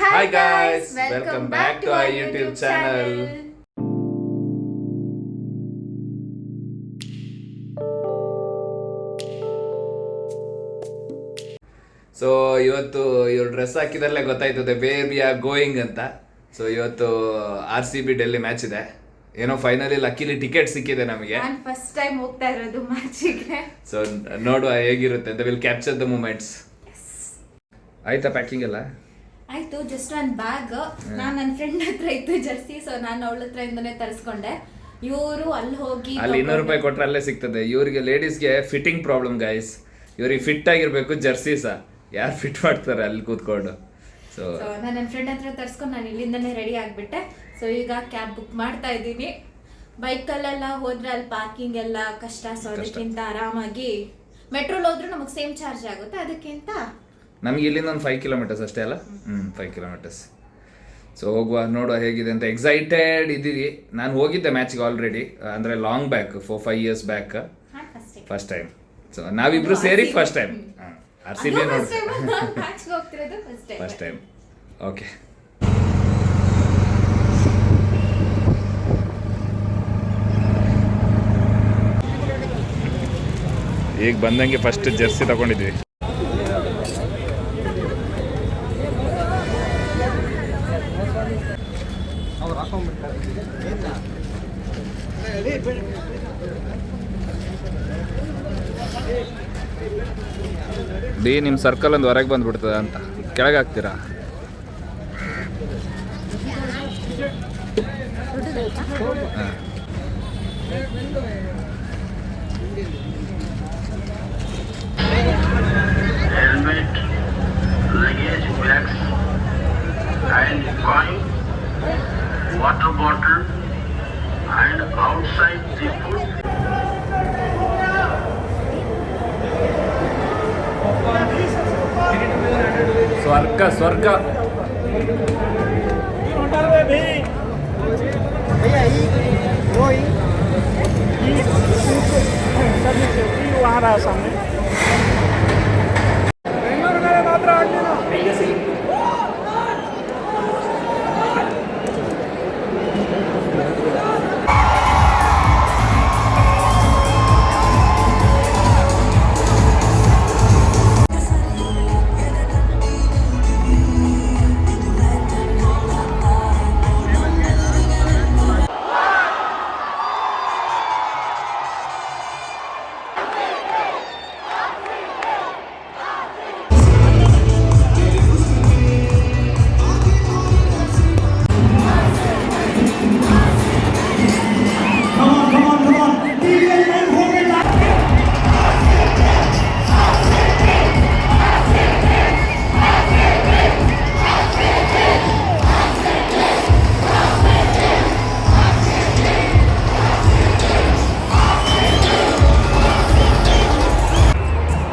Hi guys, welcome back to our YouTube channel. So ಇವತ್ತು ಇವ್ರು dress ಹಾಕಿದಲ್ಲೇ ಗೊತ್ತಾಯ್ತದೆ ವೇರ್ ವಿ ಆರ್ ಗೋಯಿಂಗ್ ಅಂತ. ಸೊ ಇವತ್ತು RCB ಡೆಲ್ಲಿ ಮ್ಯಾಚ್ ಇದೆ. ಏನೋ ಫೈನಲಿ ಲಕ್ಕಿಲಿ ಟಿಕೆಟ್ ಸಿಕ್ಕಿದೆ ನಮಗೆ. ನಾನು ಫಸ್ಟ್ ಟೈಮ್ ಹೋಗ್ತಾ ಇರೋದು ಮ್ಯಾಚಿಗೆ. ಸೊ ನೋಡುವ ಹೇಗಿರುತ್ತೆ ಅಂತ. Will capture the moments. ಆಯ್ತಾ ಪ್ಯಾಕಿಂಗ್ ಎಲ್ಲ? ಆಯ್ತು, ಜಸ್ಟ್ ಒಂದು ಬ್ಯಾಗ್ ನಾನು ನನ್ನ ಫ್ರೆಂಡ್ ಹತ್ರ ಇತ್ತು ಜರ್ಸಿ, ಸೊ ನಾನು ಅವಳ ಹತ್ರ ಇಂದನೇ ತರಿಸ್ಕೊಂಡೆ. ಇವರು ಅಲ್ಲಿ ಹೋಗಿ ಅಲ್ಲಿ 200 ರೂಪಾಯಿ ಕೊಟ್ಟರೆ ಅಲ್ಲೇ ಸಿಗ್ತದೆ. ಇವರಿಗೆ ಲೇಡೀಸ್ಗೆ ಫಿಟ್ಟಿಂಗ್ ಪ್ರಾಬ್ಲಮ್ ಗೈಸ್. ಇವ್ರಿಗೆ ಫಿಟ್ ಆಗಿರ್ಬೇಕು ಜರ್ಸೀಸ. ಯಾರು ಫಿಟ್ ಮಾಡ್ತಾರೆ ಅಲ್ಲಿ ಕೂತ್ಕೊಂಡು? ಸೊ ನಾನು ನನ್ನ ಫ್ರೆಂಡ್ ಹತ್ರ ತರಿಸ್ಕೊಂಡು ನಾನು ಇಲ್ಲಿಂದನೇ ರೆಡಿ ಆಗಿಬಿಟ್ಟೆ. ಸೊ ಈಗ ಕ್ಯಾಬ್ ಬುಕ್ ಮಾಡ್ತಾ ಇದ್ದೀನಿ. ಬೈಕಲ್ಲೆಲ್ಲ ಹೋದ್ರೆ ಅಲ್ಲಿ ಪಾರ್ಕಿಂಗ್ ಎಲ್ಲ ಕಷ್ಟ. ಸೊ ಅದಕ್ಕಿಂತ ಆರಾಮಾಗಿ ಮೆಟ್ರೋಲ್ ಹೋದ್ರೂ ನಮಗೆ ಸೇಮ್ ಚಾರ್ಜ್ ಆಗುತ್ತೆ. ಅದಕ್ಕಿಂತ ನಮ್ಗೆ ಇಲ್ಲಿಂದ ಒಂದು 5 ಕಿಲೋಮೀಟರ್ಸ್ ಅಷ್ಟೇ ಅಲ್ಲ? 5 ಕಿಲೋಮೀಟರ್ಸ್. ಸೊ ಹೋಗುವ, ನೋಡುವ ಹೇಗಿದೆ ಅಂತ. ಎಕ್ಸೈಟೆಡ್ ಇದ್ದೀವಿ. ನಾನು ಹೋಗಿದ್ದೆ ಮ್ಯಾಚ್ಗೆ ಆಲ್ರೆಡಿ, ಅಂದರೆ long back 4-5 years back, first time. So ನಾವಿಬ್ರು ಸೇರಿ first time RCB first time. Okay, ಈಗ ಬಂದಂಗೆ ಫಸ್ಟ್ ಜರ್ಸಿ ತಗೊಂಡಿದ್ವಿ. ನಿಮ್ಮ ಸರ್ಕಲ್ ಒಂದು ಹೊರಗೆ ಬಂದ್ಬಿಡ್ತದ ಅಂತ ಕೆಳಗೆ ಹಾಕ್ತೀರಾ? Helmet, luggage bags and coin, water bottle and outside the food. ಸ್ವರ್ಗ ಸ್ವರ್ಗ. वहाँ रहा सामने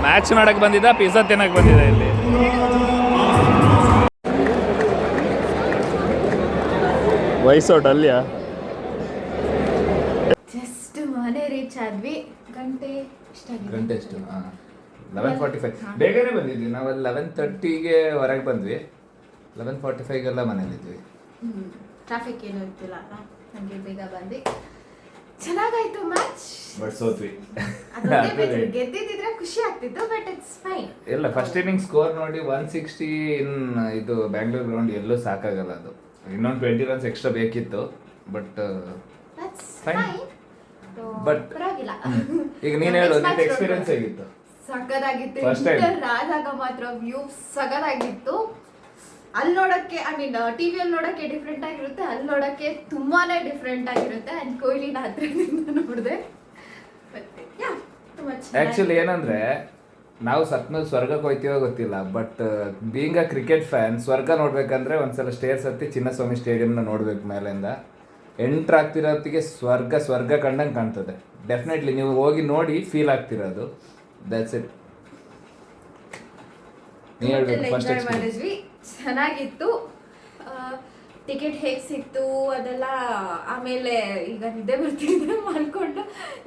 ಮ್ಯಾಚ್ ನೋಡಕ್ ಬಂದಿದ್ದ, ಪಿಜ್ಜಾ ತಿನ್ನಕ್ ಬಂದಿದ್ದ ಇಲ್ಲಿ. ವಯಸ್ಸೋಟ್ ಅಲ್ಲಿಯಾ? ಜಸ್ಟ್ ಮನೆ ರೀಚ್ ಆದ್ವಿ. ಗಂಟೆ ಎಷ್ಟು? 11:45. ಬೇಗನೆ ಬಂದಿದ್ವಿ ನಾವು. 11:30ಗೆ ಹೊರಗೆ ಬಂದ್ವಿ. 11:45ಗೆಲ್ಲ ಮನೇಲಿದ್ವಿ. ಟ್ರಾಫಿಕ್ ಏನೂ ಇರ್ತಿಲ್ಲ ಅಲ್ಲ, ಹಂಗೆ ಬೇಗ ಬಂದು. ಚೆನ್ನಾಗಾಯ್ತು ಮ್ಯಾಚ್, ಬಟ್ ಸೋತ್ವಿ. ಗೆದ್ದಿದ್ರೆ ಖುಷಿ ಆಗ್ತಿತ್ತು, ಬಟ್ ಇಟ್ಸ್ ಫೈನ್. ಇಲ್ಲ, ಫಸ್ಟ್ ಇನ್ನಿಂಗ್ ಸ್ಕೋರ್ ನೋಡಿ 160 ಇನ್ ಇದು ಬ್ಯಾಂಗ್ಳೂರ್ ಗ್ರೌಂಡ್ ಎಲ್ಲೂ ಸಾಕಾಗಲ್ಲ. ಅದು ಇನ್ನೊಂದು 20 ರನ್ಸ್ ಎಕ್ಸ್ಟ್ರಾ ಬೇಕಿತ್ತು, ಬಟ್ ಫೈನ್. ಬಟ್ ಈಗ ನೀನು ಹೇಳು, ನಿನ್ನ ಎಕ್ಸ್ಪೀರಿಯನ್ಸ್ ಹೇಗಿತ್ತು? ಸಗದಾಗಿತ್ತು. ಫಸ್ಟ್ ಟೈಮ್ ಆದಾಗ ಮಾತ್ರ ವ್ಯೂ ಸಗದಾಗಿತ್ತು. ಅಲ್ಲಿ ನೋಡಕ್ಕೆ, ಐ ಮೀನ್ ಟಿವಿಯಲ್ಲಿ ನೋಡಕ್ಕೆ ಡಿಫ್ರೆಂಟ್ ಆಗಿರುತ್ತೆ, ಅಲ್ಲಿ ನೋಡಕ್ಕೆ ತುಂಬಾನೇ ಡಿಫ್ರೆಂಟ್ ಆಗಿರುತ್ತೆ. ಅಂಡ್ ಕೊಹ್ಲಿನ ಹತ್ರದಿಂದ ನೋಡಿದೆ. ಆಕ್ಚುಲಿ ಏನಂದ್ರೆ, ನಾವು ಸತ್ಮೇಲೆ ಸ್ವರ್ಗಕ್ಕೆ ಹೋಯ್ತೀವೋ ಗೊತ್ತಿಲ್ಲ, but being a cricket fan, ಸ್ವರ್ಗ ನೋಡ್ಬೇಕಂದ್ರೆ ಒಂದ್ಸಲ ಸ್ಟೇರ್ಸ್ ಹತ್ತಿ ಚಿನ್ನಸ್ವಾಮಿ ಸ್ಟೇಡಿಯಂನ ನೋಡ್ಬೇಕು ಮೇಲಿಂದ. ಎಂಟ್ರ್ ಆಗ್ತಿರೋತ್ತಿಗೆ ಸ್ವರ್ಗ ಸ್ವರ್ಗ ಕಂಡಂಗೆ ಕಾಣ್ತದೆ. ಡೆಫಿನೆಟ್ಲಿ ನೀವು ಹೋಗಿ ನೋಡಿ ಫೀಲ್ ಆಗ್ತಿರೋದು. That's it. ನೀ ಹೇಳ್ಬೇಕು ಫಸ್ಟ್ ಮಾಡಿದ್ವಿ, ಚೆನ್ನಾಗಿತ್ತು. ಟಿಕೆಟ್ ಹೇಗೆ ಸಿಕ್ತು ಅದೆಲ್ಲ ಆಮೇಲೆ, ಈಗ ನಿದ್ದೆ ಬರ್ತಿದ್ರೆ ಮಾಡ್ಕೊಂಡು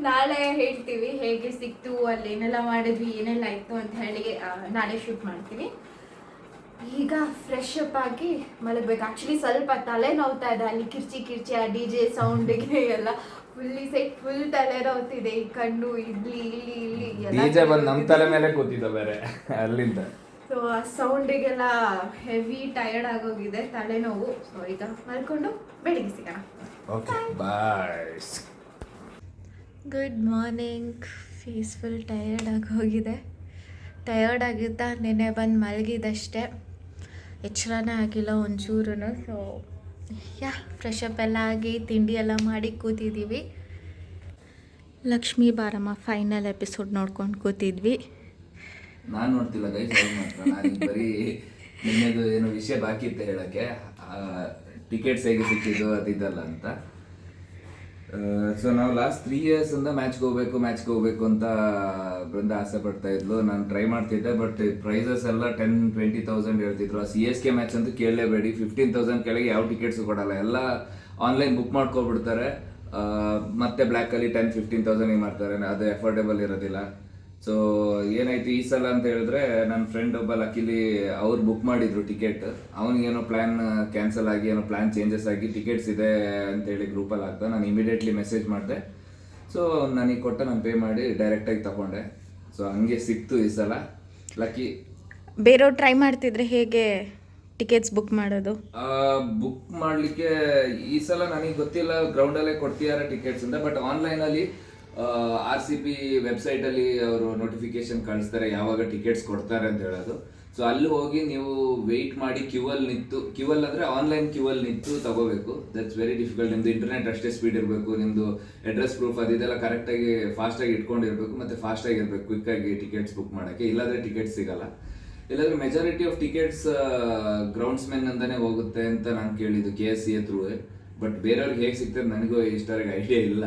ನಾಳೆ ಹೇಳ್ತೀವಿ ಹೇಗೆ ಸಿಕ್ತು, ಅಲ್ಲಿ ಏನೆಲ್ಲ ಮಾಡಿದ್ವಿ, ಏನೆಲ್ಲ ಇತ್ತು ಅಂತ ಹೇಳಿ ನಾಳೆ ಶೂಟ್ ಮಾಡ್ತೀವಿ. ಈಗ ಫ್ರೆಶ್ ಅಪ್ ಆಗಿ ಮಲಗಬೇಕು. ಆ್ಯಕ್ಚುಲಿ ಸ್ವಲ್ಪ ತಲೆ ನೋವ್ತಾ ಇದೆ, ಅಲ್ಲಿ ಕಿರ್ಚಿ ಕಿರ್ಚಿ ಆ ಡಿ ಜೆ ಸೌಂಡಿಗೆ ಎಲ್ಲ ಫುಲ್ ತಲೆ ನೋವ್ತಿದೆ. ಈ ಕಣ್ಣು ಇಲ್ಲಿ ಡಿಜೆ ಬಂದು ನಮ್ಮ ತಲೆ ಮೇಲೆ ಕೂತಿದ್ದ ಬೇರೆ ಅಲ್ಲಿಂದ. ಸೊ ಆ ಸೌಂಡಿಗೆಲ್ಲ ಹೆವಿ ಟಯರ್ಡ್ ಆಗೋಗಿದೆ, ತಲೆನೋವು. ಸೊ ಈಗ ಮಲ್ಕೊಂಡು ಬೆಳಿಗ್ಗೆ ಸಿಗೋಣ. Okay bye. Good morning. Face full tired ಆಗೋಗಿದೆ. ಟಯರ್ಡ್ ಆಗಿದ್ದ ನೆನ್ನೆ ಬಂದು ಮಲಗಿದಷ್ಟೇ, ಎಚ್ಚರನೇ ಆಗಿಲ್ಲ ಒಂಚೂರು. ಸೊ ಫ್ರೆಶ್ ಅಪ್ ಎಲ್ಲ ಆಗಿ ತಿಂಡಿ ಎಲ್ಲ ಮಾಡಿ ಕೂತಿದ್ದೀವಿ. ಲಕ್ಷ್ಮೀ ಬಾರಮ್ಮ ಫೈನಲ್ ಎಪಿಸೋಡ್ ನೋಡ್ಕೊಂಡು ಕೂತಿದ್ವಿ. ನಾನು ನೋಡ್ತಿಲ್ಲ ಗೈಸ್, ಅವ್ರು ಮಾತ್ರ. ನಾನು ಬರೀ ನಿನ್ನೆದು ಏನೋ ವಿಷಯ ಬಾಕಿ ಇತ್ತು ಹೇಳೋಕ್ಕೆ, ಟಿಕೆಟ್ಸ್ ಹೇಗೆ ಸಿಕ್ಕಿದ್ದು ಅದಿದ್ದಲ್ಲ ಅಂತ. ಸೊ ನಾವು ಲಾಸ್ಟ್ 3 ಇಯರ್ಸಿಂದ ಮ್ಯಾಚ್ಗೆ ಹೋಗ್ಬೇಕು ಅಂತ ಬೃಂದ ಆಸೆ ಪಡ್ತಾ ಇದ್ಲು. ನಾನು ಟ್ರೈ ಮಾಡ್ತಿದ್ದೆ, ಬಟ್ ಪ್ರೈಸಸ್ ಎಲ್ಲ 10-20,000 ಹೇಳ್ತಿದ್ರು. ಆ CSK ಮ್ಯಾಚ್ ಅಂತೂ ಕೇಳಲೇಬೇಡಿ, 15,000 ಕೆಳಗೆ ಯಾವ ಟಿಕೆಟ್ಸು ಕೊಡಲ್ಲ, ಎಲ್ಲ ಆನ್ಲೈನ್ ಬುಕ್ ಮಾಡ್ಕೊಬಿಡ್ತಾರೆ. ಮತ್ತೆ ಬ್ಲ್ಯಾಕಲ್ಲಿ 10-15,000 ಮಾಡ್ತಾರೆ, ಅದು ಅಫೋರ್ಡೆಬಲ್ ಇರೋದಿಲ್ಲ. ಸೊ ಏನಾಯ್ತು ಈ ಸಲ ಅಂತ ಹೇಳಿದ್ರೆ, ನನ್ನ ಫ್ರೆಂಡ್ ಒಬ್ಬ ಲಕ್ಕಿಲಿ ಅವ್ರು ಬುಕ್ ಮಾಡಿದ್ರು ಟಿಕೆಟ್. ಅವನಿಗೇನೋ ಪ್ಲ್ಯಾನ್ ಕ್ಯಾನ್ಸಲ್ ಆಗಿ ಏನೋ ಪ್ಲ್ಯಾನ್ ಚೇಂಜಸ್ ಆಗಿ ಟಿಕೆಟ್ಸ್ ಇದೆ ಅಂತೇಳಿ ಗ್ರೂಪಲ್ಲಿ ಆಗ್ತಾ ನಾನು ಇಮಿಡಿಯೇಟ್ಲಿ ಮೆಸೇಜ್ ಮಾಡಿದೆ. ಸೊ ನನಗೆ ಕೊಟ್ಟ ನಾನು ಪೇ ಮಾಡಿ ಡೈರೆಕ್ಟಾಗಿ ತಗೊಂಡೆ. ಸೊ ಹಂಗೆ ಸಿಕ್ತು ಈ ಸಲ ಲಕ್ಕಿ. ಬೇರೆಯವ್ರು ಟ್ರೈ ಮಾಡ್ತಿದ್ರೆ ಹೇಗೆ ಟಿಕೆಟ್ಸ್ ಬುಕ್ ಮಾಡೋದು? ಬುಕ್ ಮಾಡಲಿಕ್ಕೆ ಈ ಸಲ ನನಗೆ ಗೊತ್ತಿಲ್ಲ, ಗ್ರೌಂಡಲ್ಲೇ ಕೊಡ್ತಿದ್ದಾರೆ ಟಿಕೆಟ್ಸ್ ಅಂತ. ಬಟ್ ಆನ್ಲೈನಲ್ಲಿ RCB ವೆಬ್ಸೈಟಲ್ಲಿ ಅವರು ನೋಟಿಫಿಕೇಶನ್ ಕಳಿಸ್ತಾರೆ ಯಾವಾಗ ಟಿಕೆಟ್ಸ್ ಕೊಡ್ತಾರೆ ಅಂತ ಹೇಳೋದು. ಸೊ ಅಲ್ಲಿ ಹೋಗಿ ನೀವು ವೆಯ್ಟ್ ಮಾಡಿ ಕ್ಯೂವಲ್ ಅಂದರೆ ಆನ್ಲೈನ್ ಕ್ಯೂವಲ್ಲಿ ನಿಂತು ತಗೋಬೇಕು. That's very difficult. ನಿಮ್ಮದು ಇಂಟರ್ನೆಟ್ ಅಷ್ಟೇ ಸ್ಪೀಡ್ ಇರಬೇಕು, ನಿಮ್ಮದು ಅಡ್ರೆಸ್ ಪ್ರೂಫ್ ಅದೆಲ್ಲ ಕರೆಕ್ಟಾಗಿ ಫಾಸ್ಟಾಗಿ ಇಟ್ಕೊಂಡಿರ್ಬೇಕು, ಮತ್ತು ಫಾಸ್ಟಾಗಿ ಇರಬೇಕು ಕ್ವಿಕ್ಕಾಗಿ ಟಿಕೆಟ್ಸ್ ಬುಕ್ ಮಾಡೋಕ್ಕೆ. ಇಲ್ಲಾಂದರೆ ಟಿಕೆಟ್ಸ್ ಸಿಗಲ್ಲ. ಇಲ್ಲಾಂದರೆ ಮೆಜಾರಿಟಿ ಆಫ್ ಟಿಕೆಟ್ಸ್ ಗ್ರೌಂಡ್ಸ್ಮೆನ್ ಅಂತಾನೆ ಹೋಗುತ್ತೆ ಅಂತ ನಾನು ಕೇಳಿದ್ದು, KSCA ಥ್ರೂ. ಬಟ್ ಬೇರೆಯವ್ರಿಗೆ ಹೇಗೆ ಸಿಗ್ತದೆ ನನಗೂ ಇಷ್ಟವರೆಗೆ ಐಡಿಯಾ ಇಲ್ಲ.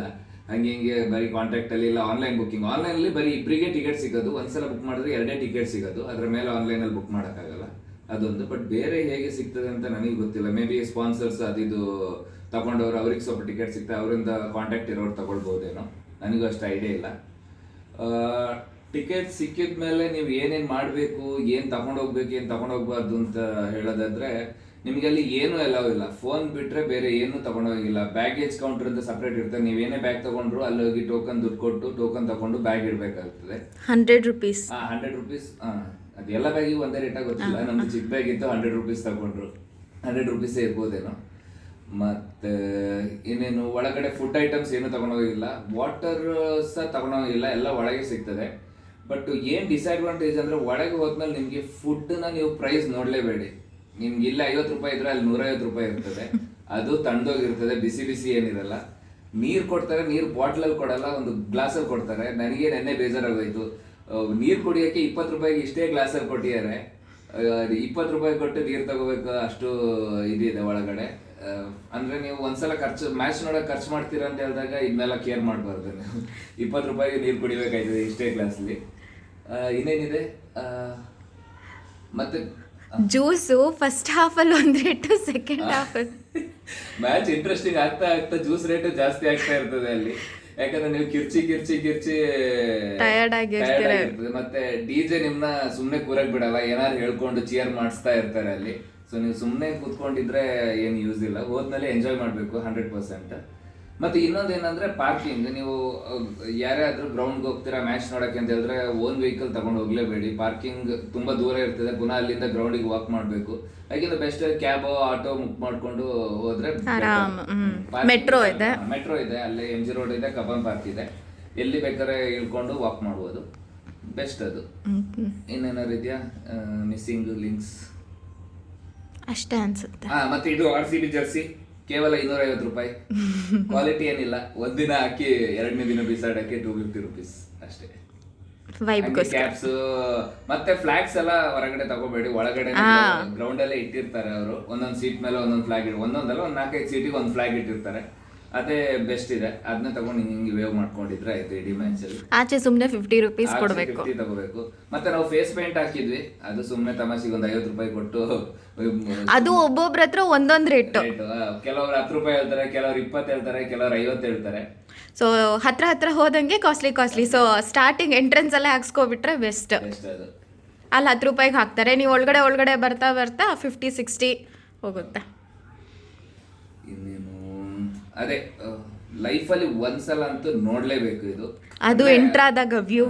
ಹಿಂಗೆ ಬರೀ ಕಾಂಟ್ಯಾಕ್ಟಲ್ಲಿ ಇಲ್ಲ ಆನ್ಲೈನ್ ಬುಕ್ಕಿಂಗ್. ಆನ್ಲೈನಲ್ಲಿ ಬರೀ ಇಬ್ಬರಿಗೆ ಟಿಕೆಟ್ ಸಿಗೋದು, ಒಂದ್ಸಲ ಬುಕ್ ಮಾಡಿದ್ರೆ 2 ಟಿಕೆಟ್ ಸಿಗೋದು, ಅದರ ಮೇಲೆ ಆನ್ಲೈನಲ್ಲಿ ಬುಕ್ ಮಾಡೋಕ್ಕಾಗಲ್ಲ ಅದೊಂದು. ಬಟ್ ಬೇರೆ ಹೇಗೆ ಸಿಗ್ತದೆ ಅಂತ ನನಗೆ ಗೊತ್ತಿಲ್ಲ. ಮೇ ಬಿ ಸ್ಪಾನ್ಸರ್ಸ್ ಅದಿದು ತಗೊಂಡವ್ರು, ಅವ್ರಿಗೆ ಸ್ವಲ್ಪ ಟಿಕೆಟ್ ಸಿಗ್ತದೆ, ಅವರಿಂದ ಕಾಂಟ್ಯಾಕ್ಟ್ ಇರೋರು ತಗೊಳ್ಬೋದೇನೋ, ನನಗೂ ಅಷ್ಟು ಐಡಿಯಾ ಇಲ್ಲ. ಟಿಕೆಟ್ ಸಿಕ್ಕಿದ ಮೇಲೆ ನೀವು ಏನೇನು ಮಾಡಬೇಕು, ಏನು ತಗೊಂಡೋಗ್ಬೇಕು, ಏನು ತಗೊಂಡೋಗ್ಬಾರ್ದು ಅಂತ ಹೇಳೋದಾದ್ರೆ, ನಿಮಗೆ ಅಲ್ಲಿ ಏನೂ ಅಲೌ ಇಲ್ಲ. ಫೋನ್ ಬಿಟ್ಟರೆ ಬೇರೆ ಏನೂ ತಗೊಂಡೋಗಿಲ್ಲ. ಬ್ಯಾಗೇಜ್ ಕೌಂಟರ್ ಅಂತ ಸಪ್ರೇಟ್ ಇರ್ತದೆ. ನೀವೇನೇ ಬ್ಯಾಗ್ ತಗೊಂಡ್ರು ಅಲ್ಲಿ ಹೋಗಿ ಟೋಕನ್ ದುಡ್ಡು ಕೊಟ್ಟು ಟೋಕನ್ ತಗೊಂಡು ಬ್ಯಾಗ್ ಇಡಬೇಕಾಗ್ತದೆ. 100 ರೂಪೀಸ್. 100 ರೂಪೀಸ್. ಅದೆಲ್ಲ ಬ್ಯಾಗಿಗೂ ಒಂದೇ ರೇಟಾಗಿ ಗೊತ್ತಿಲ್ಲ. ನಮ್ದು ಚಿಕ್ಕ ಬ್ಯಾಗ್ ಇತ್ತು, 100 ರೂಪೀಸ್ ತಗೊಂಡ್ರು. 100 ರೂಪೀಸೇ ಇರ್ಬೋದೇನೋ. ಮತ್ತು ಇನ್ನೇನು ಒಳಗಡೆ ಫುಡ್ ಐಟಮ್ಸ್ ಏನು ತಗೊಂಡೋಗಿಲ್ಲ, ವಾಟರ್ ಸಹ ತಗೊಂಡೋಗಿಲ್ಲ, ಎಲ್ಲ ಒಳಗೆ ಸಿಗ್ತದೆ. ಬಟ್ ಏನು ಡಿಸ್ಅಡ್ವಾಂಟೇಜ್ ಅಂದರೆ, ಒಳಗೆ ಹೋದ್ಮೇಲೆ ನಿಮಗೆ ಫುಡ್ನ ನೀವು ಪ್ರೈಸ್ ನೋಡಲೇಬೇಡಿ. ನಿಮ್ಗೆ ಇಲ್ಲ 50 ರೂಪಾಯಿ ಇದ್ರೆ ಅಲ್ಲಿ 150 ರೂಪಾಯಿ ಇರ್ತದೆ. ಅದು ತಣ್ಣೋಗಿರ್ತದೆ, ಬಿಸಿ ಏನಿರಲ್ಲ. ನೀರು ಕೊಡ್ತಾರೆ, ನೀರು ಬಾಟ್ಲಲ್ಲಿ ಕೊಡಲ್ಲ, ಒಂದು ಗ್ಲಾಸಲ್ಲಿ ಕೊಡ್ತಾರೆ. ನನಗೆ ನೆನ್ನೆ ಬೇಜಾರಾಗೋಯ್ತು, ನೀರು ಕುಡಿಯೋಕ್ಕೆ 20 ರೂಪಾಯಿಗೆ ಇಷ್ಟೇ ಗ್ಲಾಸಲ್ಲಿ ಕೊಟ್ಟಿದ್ದಾರೆ. 20 ರೂಪಾಯಿ ಕೊಟ್ಟು ನೀರು ತಗೋಬೇಕು, ಅಷ್ಟು ಇದಿದೆ ಒಳಗಡೆ. ಅಂದರೆ ನೀವು ಒಂದ್ಸಲ ಮ್ಯಾಚ್ ನೋಡೋಕೆ ಖರ್ಚು ಮಾಡ್ತೀರಾ ಅಂತ ಹೇಳಿದಾಗ ಇದನ್ನೆಲ್ಲ ಕೇರ್ ಮಾಡಬಾರ್ದು. ನೀವು 20 ರೂಪಾಯಿಗೆ ನೀರು ಕುಡಿಬೇಕಾಯ್ತದೆ ಇಷ್ಟೇ ಗ್ಲಾಸಲ್ಲಿ. ಇನ್ನೇನಿದೆ ಮತ್ತೆ ಜ್ಯೂಸು ಫಸ್ಟ್ ಹಾಫಲ್ಲಿ 1 ರೇಟು, ಸೆಕೆಂಡ್ ಹಾಫಲ್ಲಿ ಮ್ಯಾಚ್ ಇಂಟ್ರೆಸ್ಟಿಂಗ್ ಆಗ್ತಾ ಜ್ಯೂಸ್ ರೇಟ್ ಜಾಸ್ತಿ ಆಗ್ತಾ ಇರ್ತದೆ ಅಲ್ಲಿ. ಯಾಕಂದ್ರೆ ನೀವು ಕಿರ್ಚಿ ಟಯರ್ಡ್ ಆಗಿರ್ತದೆ. ಮತ್ತೆ DJ ನಿಮ್ನ ಸುಮ್ನೆ ಕೂರಕ್ ಬಿಡಲ್ಲ, ಏನಾದ್ರು ಹೇಳ್ಕೊಂಡು ಚಿಯರ್ ಮಾಡಿಸ್ತಾ ಇರ್ತಾರೆ ಅಲ್ಲಿ. ಸೊ ನೀವು ಸುಮ್ನೆ ಕೂತ್ಕೊಂಡಿದ್ರೆ ಏನು ಯೂಸ್ ಇಲ್ಲ. ಹೋದ್ಮೇಲೆ ಎಂಜಾಯ್ ಮಾಡಬೇಕು 100%. ಮತ್ತೆ ಇನ್ನೊಂದೇನಂದ್ರೆ ಪಾರ್ಕಿಂಗ್. ನೀವು ಯಾರಾದ್ರೂ ಗ್ರೌಂಡ್ಗೆ ಹೋಗ್ತೀರಾ ಮ್ಯಾಚ್ ನೋಡಕ್ಕೆ ಅಂತ ಹೇಳಿದ್ರೆ ಓನ್ ವೆಹಿಕಲ್ ತಗೊಂಡು ಹೋಗ್ಲೇಬೇಡಿ. ಪಾರ್ಕಿಂಗ್ ತುಂಬಾ ದೂರ ಇರ್ತದೆ, ಪುನಃ ಅಲ್ಲಿಂದ ಗ್ರೌಂಡಿಗೆ ವಾಕ್ ಮಾಡಬೇಕು. ಹಾಗಿಂದ ಬೆಸ್ಟ್ ಕ್ಯಾಬ್ ಆಟೋ ಬುಕ್ ಮಾಡ್ಕೊಂಡು ಹೋದ್ರೆ ಮೆಟ್ರೋ ಇದೆ ಅಲ್ಲೇ, MG ರೋಡ್ ಇದೆ, ಕಬ್ಬನ್ ಪಾರ್ಕ್ ಇದೆ, ಎಲ್ಲಿ ಬೇಕಾದ್ರೆ ಇಳ್ಕೊಂಡು ವಾಕ್ ಮಾಡ್ಬೋದು. ಬೆಸ್ಟ್ ಅದು. ಇನ್ನೇನಾರು ಇದೆಯಾ ಮಿಸ್ಸಿಂಗ್ ಲಿಂಕ್ಸ್? ಅಷ್ಟೇ ಅನ್ಸುತ್ತೆ. ಮತ್ತೆ ಇದು RCB ಜರ್ಸಿ ಕೇವಲ 250 ರೂಪಾಯಿ. ಕ್ವಾಲಿಟಿ ಏನಿಲ್ಲ, ಒಂದಿನ ಹಾಕಿ 2ನೇ ದಿನ ಬಿಸಾಡಕ್ಕೆ 250 ರೂಪೀಸ್ ಅಷ್ಟೇ. ಕ್ಯಾಪ್ಸ್ ಮತ್ತೆ ಫ್ಲಾಗ್ಸ್ ಎಲ್ಲ ಹೊರಗಡೆ ತಗೋಬೇಡಿ, ಒಳಗಡೆ ಗ್ರೌಂಡ್ ಅಲ್ಲೇ ಇಟ್ಟಿರ್ತಾರೆ ಅವರು. ಒಂದೊಂದು ಸೀಟ್ ಮೇಲೆ ಒಂದೊಂದು ಫ್ಲಾಗ್ ಒಂದೊಂದಲ್ಲ, ಒಂದು 4-5 ಸೀಟಿಗೆ ಒಂದು ಫ್ಲಾಗ್ ಇಟ್ಟಿರ್ತಾರೆ. ಅದೇ ಬೆಸ್ಟ್ ಇದೆ. ಅದನ್ನ ತಗೊಂಡು ಹಿಂಗೆ ವೇವ್ ಮಾಡ್ಕೊಂಡಿದ್ರೆ ಆಯ್ತು. ಇಡೀ ಮ್ಯಾಚ್ ಅಲ್ಲಿ ಆಚೆ ಸುಮ್ಮನೆ 50 ರೂಪೀಸ್ ಕೊಡಬೇಕು, 50 ತಗೋಬೇಕು. ಮತ್ತೆ ನಾವು ಫೇಸ್ ಪೇಂಟ್ ಹಾಕಿದ್ವಿ, ಅದು ಸುಮ್ಮನೆ ತಮಾಷೆಗೆ ಒಂದು 50 ರೂಪಾಯಿ ಕೊಟ್ಟು. ಅದು ಒಬ್ಬೊಬ್ರ ಹತ್ರ ಒಂದೊಂದು ರೇಟ್. ಕೆಲವರು 10 ರೂಪಾಯಿ ಹೇಳ್ತಾರೆ, ಕೆಲವರು 20 ಹೇಳ್ತಾರೆ, ಕೆಲವರು 50 ಹೇಳ್ತಾರೆ. ಸೊ ಹತ್ರ ಹೋದಂಗೆ ಕಾಸ್ಟ್ಲಿ. ಸೊ ಸ್ಟಾರ್ಟಿಂಗ್ ಎಂಟ್ರೆನ್ಸ್ ಅಲ್ಲೇ ಹಾಕ್ಸ್ಕೊಬಿಟ್ರೆ ಬೆಸ್ಟ್. ಅದು ಅಲ್ಲಿ 10 ರೂಪಾಯಿಗೆ ಹಾಕ್ತಾರೆ. ನೀವು ಒಳಗಡೆ ಬರ್ತಾ 50-60 ಹೋಗುತ್ತೆ. ಇನ್ನೇನು ಅದೇ ಲೈಫಲ್ಲಿ ಒಂದ್ಸಲ ಅಂತೂ ನೋಡ್ಲೇಬೇಕು ಇದು. ಅದು ಎಂಟ್ರ್ ಆದಾಗ ವ್ಯೂ.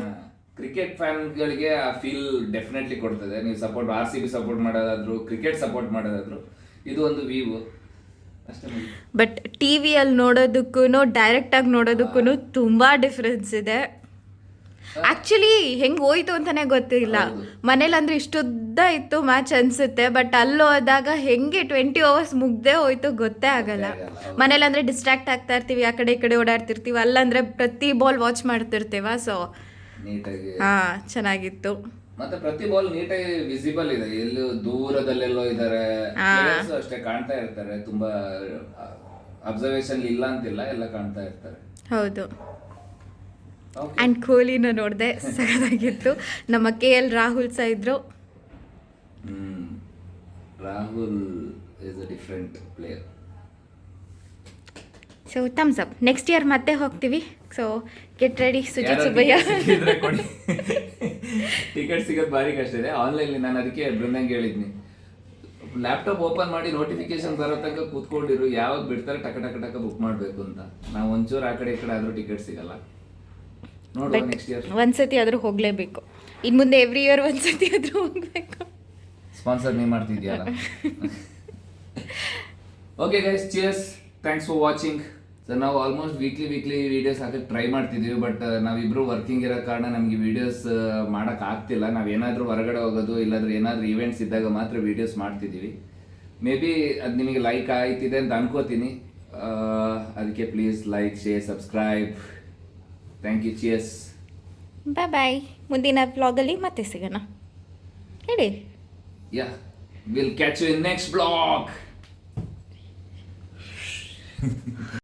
ಕ್ರಿಕೆಟ್ ಫ್ಯಾನ್ಗಳಿಗೆ ಆ ಫೀಲ್ ಡೆಫಿನೆಟ್ಲಿ ಕೊಡ್ತದೆ. ನೀವು ಸಪೋರ್ಟ್ RCB ಸಪೋರ್ಟ್ ಮಾಡೋದಾದ್ರು, ಕ್ರಿಕೆಟ್ ಸಪೋರ್ಟ್ ಮಾಡೋದಾದ್ರು, ಇದು ಒಂದು ವ್ಯೂ ಅಷ್ಟೇ. ಬಟ್ ಟಿವಿಯಲ್ಲಿ ನೋಡೋದಕ್ಕೂ ಡೈರೆಕ್ಟಾಗಿ ನೋಡೋದಕ್ಕೂ ತುಂಬ ಡಿಫ್ರೆನ್ಸ್ ಇದೆ. ಆ್ಯಕ್ಚುಲಿ ಹೆಂಗೆ ಹೋಯ್ತು ಅಂತಲೇ ಗೊತ್ತಿಲ್ಲ. ಮನೇಲಿ ಅಂದರೆ ಇಷ್ಟುದ್ದ ಇತ್ತು ಮ್ಯಾಚ್ ಅನಿಸುತ್ತೆ, ಬಟ್ ಅಲ್ಲಿ ಹೋದಾಗ ಹೆಂಗೆ 20 ಅವರ್ಸ್ ಮುಗ್ದೇ ಹೋಯ್ತು ಗೊತ್ತೇ ಆಗಲ್ಲ. ಮನೇಲಿ ಅಂದರೆ ಡಿಸ್ಟ್ರಾಕ್ಟ್ ಆಗ್ತಾ ಇರ್ತೀವಿ, ಆ ಕಡೆ ಈ ಕಡೆ ಓಡಾಡ್ತಿರ್ತೀವಿ. ಅಲ್ಲಂದರೆ ಪ್ರತಿ ಬಾಲ್ ವಾಚ್ ಮಾಡ್ತಿರ್ತೀವ. ಸೊ ನೀಟಾಗಿ ಚೆನ್ನಾಗಿತ್ತು. ಮತ್ತೆ ಪ್ರತಿ ಬಾಲ್ ನೀಟಾಗಿ ವಿಸಿಬಲ್ ಇದೆ. ಎಲ್ಲೂ ದೂರದಲ್ಲೆಲ್ಲೋ ಇದ್ದಾರೆ, ಅಷ್ಟೇ ಕಾಣ್ತಾ ಇರ್ತಾರೆ. ತುಂಬಾ ಅಬ್ಸರ್ವೇಷನ್ ಇಲ್ಲ ಅಂತಿಲ್ಲ, ಎಲ್ಲ ಕಾಣ್ತಾ ಇರ್ತಾರೆ. ಹೌದು. ಆ್ಯಂಡ್ ಕೊಹ್ಲಿನ ನೋಡಿದೆ, ಸಖತ್ತಾಗಿತ್ತು. ನಮ್ಮ KL ರಾಹುಲ್ ಸಹ ಇದ್ರು. Rahul is a different player. So thumbs up. Next year ಮತ್ತೆ ಹೋಗ್ತೀವಿ. So get ready Sujith Subbaiah. Ticket ಸಿಗೋದು ಭಾರಿ ಕಷ್ಟ ಇದೆ ಆನ್ಲೈನ್. ನಾನು ಅದಕ್ಕೆ ಬೃಂದಂಗೆ ಹೇಳಿದ್ನಿ, ಲ್ಯಾಪ್ಟಾಪ್ ಓಪನ್ ಮಾಡಿ ನೋಟಿಫಿಕೇಶನ್ ಬರೋ ತನಕ ಕೂತ್ಕೊಂಡಿರು, ಯಾವಾಗ ಬಿಡ್ತಾರೆ ಟಕ ಟಕ ಟಕ ಬುಕ್ ಮಾಡಬೇಕು ಅಂತ. ನಾವು ಒಂಚೂರು ಆ ಕಡೆ ಈ ಕಡೆ ಆದರೂ ಟಿಕೆಟ್ ಸಿಗಲ್ಲ. ನೋಡುವ ನೆಕ್ಸ್ಟ್ ಇಯರ್ ಒಂದ್ಸತಿ ಆದರೂ ಹೋಗಲೇಬೇಕು. ಇನ್ನು ಮುಂದೆ ಎವ್ರಿ ಇಯರ್ ಒಂದ್ಸತಿ ಆದರೂ ಹೋಗಬೇಕು. ಸ್ಪಾನ್ಸರ್ ನೀವು ಮಾಡ್ತಿದ್ಯಲ್ಲ. Okay guys, cheers, thanks for watching. So ನಾವು ಆಲ್ಮೋಸ್ಟ್ ವೀಕ್ಲಿ ವೀಡಿಯೋಸ್ ಹಾಕಕ್ಕೆ ಟ್ರೈ ಮಾಡ್ತಿದ್ದೀವಿ. ಬಟ್ ನಾವಿಬ್ರು ವರ್ಕಿಂಗ್ ಇರೋ ಕಾರಣ ನಮಗೆ ವೀಡಿಯೋಸ್ ಮಾಡೋಕೆ ಆಗ್ತಿಲ್ಲ. ನಾವೇನಾದರೂ ಹೊರಗಡೆ ಹೋಗೋದು ಇಲ್ಲಾಂದ್ರೆ ಏನಾದರೂ ಈವೆಂಟ್ಸ್ ಇದ್ದಾಗ ಮಾತ್ರ ವೀಡಿಯೋಸ್ ಮಾಡ್ತಿದ್ದೀವಿ. ಮೇ ಬಿ ಅದು ನಿಮಗೆ ಲೈಕ್ ಆಯ್ತಿದೆ ಅಂತ ಅನ್ಕೋತೀನಿ. ಅದಕ್ಕೆ please like, share, subscribe. Thank you. Cheers. Bye. ಮುಂದಿನ ವ್ಲಾಗಲ್ಲಿ ಮತ್ತೆ ಸಿಗೋಣ. ಹೇಳಿ. Yeah, will catch you in next blog.